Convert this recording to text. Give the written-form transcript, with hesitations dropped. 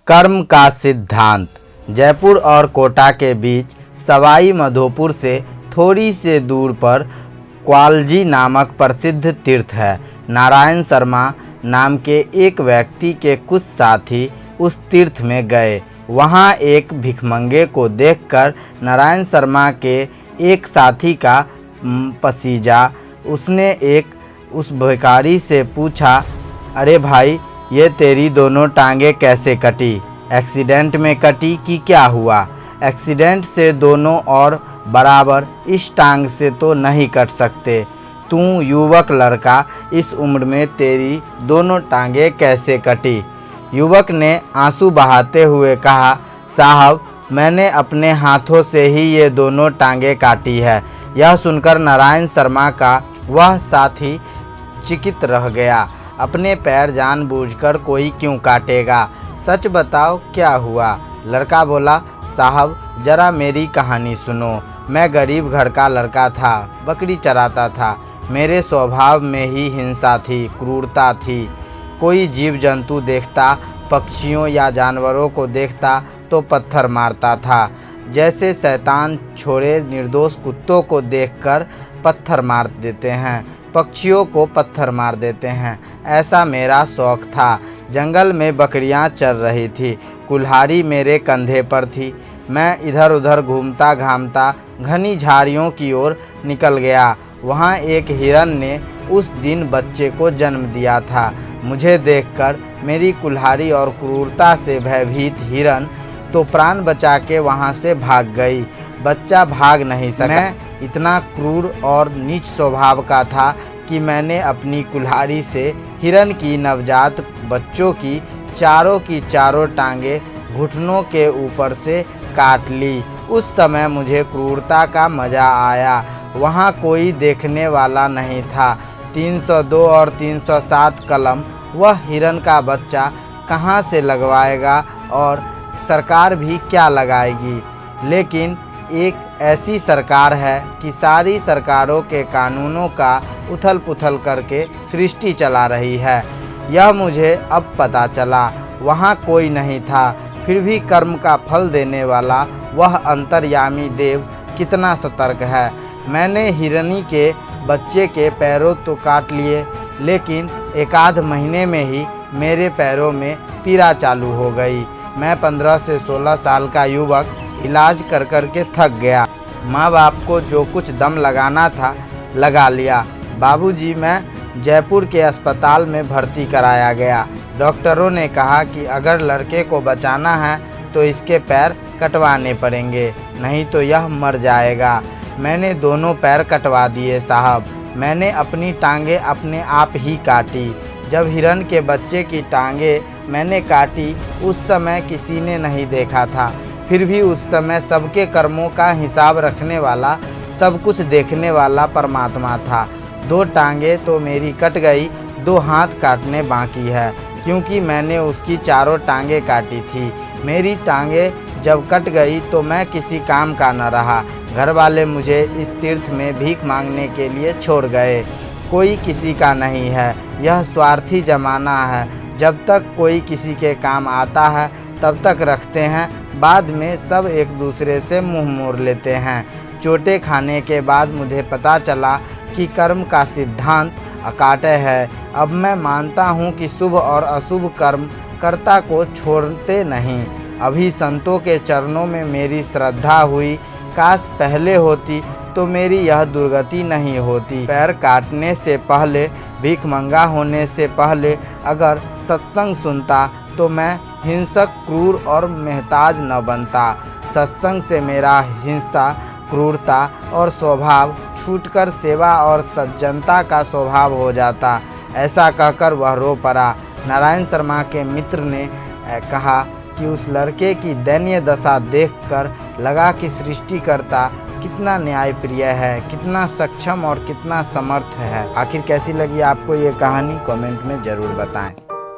कर्म का सिद्धांत। जयपुर और कोटा के बीच सवाई माधोपुर से थोड़ी से दूर पर क्वालजी नामक प्रसिद्ध तीर्थ है। नारायण शर्मा नाम के एक व्यक्ति के कुछ साथी उस तीर्थ में गए। वहाँ एक भिखमंगे को देखकर नारायण शर्मा के एक साथी का पसीजा। उसने उस भिखारी से पूछा, अरे भाई, ये तेरी दोनों टांगें कैसे कटी? एक्सीडेंट में कटी कि क्या हुआ? एक्सीडेंट से दोनों और बराबर, इस टांग से तो नहीं कट सकते। तू युवक लड़का, इस उम्र में तेरी दोनों टांगें कैसे कटी? युवक ने आंसू बहाते हुए कहा, साहब, मैंने अपने हाथों से ही ये दोनों टांगें काटी है। यह सुनकर नारायण शर्मा का वह साथी चकित रह गया। अपने पैर जानबूझकर कोई क्यों काटेगा? सच बताओ, क्या हुआ? लड़का बोला, साहब, जरा मेरी कहानी सुनो। मैं गरीब घर का लड़का था, बकरी चराता था। मेरे स्वभाव में ही हिंसा थी, क्रूरता थी। कोई जीव जंतु देखता, पक्षियों या जानवरों को देखता तो पत्थर मारता था। जैसे शैतान छोड़े निर्दोष कुत्तों को देखकर पत्थर मार देते हैं, पक्षियों को पत्थर मार देते हैं, ऐसा मेरा शौक था। जंगल में बकरियां चर रही थी, कुल्हाड़ी मेरे कंधे पर थी। मैं इधर उधर घूमता घामता घनी झाड़ियों की ओर निकल गया। वहाँ एक हिरन ने उस दिन बच्चे को जन्म दिया था। मुझे देखकर मेरी कुल्हाड़ी और क्रूरता से भयभीत हिरन तो प्राण बचा के वहाँ से भाग गई। बच्चा भाग नहीं सका। मैं इतना क्रूर और नीच स्वभाव का था कि मैंने अपनी कुल्हाड़ी से हिरन की नवजात बच्चों की चारों टांगें घुटनों के ऊपर से काट ली। उस समय मुझे क्रूरता का मज़ा आया। वहाँ कोई देखने वाला नहीं था। 302 और 307 कलम वह हिरन का बच्चा कहाँ से लगवाएगा और सरकार भी क्या लगाएगी? लेकिन एक ऐसी सरकार है कि सारी सरकारों के कानूनों का उथल पुथल करके सृष्टि चला रही है। यह मुझे अब पता चला। वहाँ कोई नहीं था, फिर भी कर्म का फल देने वाला वह अंतर्यामी देव कितना सतर्क है। मैंने हिरनी के बच्चे के पैरों तो काट लिए, लेकिन एकाध महीने में ही मेरे पैरों में पीड़ा चालू हो गई। मैं 15 से 16 साल का युवक इलाज कर कर के थक गया। माँ बाप को जो कुछ दम लगाना था लगा लिया। बाबूजी, मैं जयपुर के अस्पताल में भर्ती कराया गया। डॉक्टरों ने कहा कि अगर लड़के को बचाना है तो इसके पैर कटवाने पड़ेंगे, नहीं तो यह मर जाएगा। मैंने दोनों पैर कटवा दिए साहब। मैंने अपनी टांगें अपने आप ही काटी। जब हिरन के बच्चे की टांगें मैंने काटी, उस समय किसी ने नहीं देखा था। फिर भी उस समय सबके कर्मों का हिसाब रखने वाला, सब कुछ देखने वाला परमात्मा था। 2 टांगें तो मेरी कट गई, 2 हाथ काटने बाकी है, क्योंकि मैंने उसकी चारों टांगें काटी थी। मेरी टांगें जब कट गई तो मैं किसी काम का न रहा। घर वाले मुझे इस तीर्थ में भीख मांगने के लिए छोड़ गए। कोई किसी का नहीं है। यह स्वार्थी जमाना है। जब तक कोई किसी के काम आता है तब तक रखते हैं, बाद में सब एक दूसरे से मुंह मोड़ लेते हैं। चोटें खाने के बाद मुझे पता चला कि कर्म का सिद्धांत अकाट्य है। अब मैं मानता हूँ कि शुभ और अशुभ कर्म कर्ता को छोड़ते नहीं। अभी संतों के चरणों में मेरी श्रद्धा हुई। काश पहले होती तो मेरी यह दुर्गति नहीं होती। पैर काटने से पहले, भिखमंगा होने से पहले अगर सत्संग सुनता तो मैं हिंसक, क्रूर और मेहताज न बनता। सत्संग से मेरा हिंसा, क्रूरता और स्वभाव छूटकर सेवा और सज्जनता का स्वभाव हो जाता। ऐसा कहकर वह रो पड़ा। नारायण शर्मा के मित्र ने कहा कि उस लड़के की दयनीय दशा देखकर लगा कि सृष्टिकर्ता कितना न्यायप्रिय है, कितना सक्षम और कितना समर्थ है। आखिर कैसी लगी आपको ये कहानी? कमेंट में ज़रूर बताएं।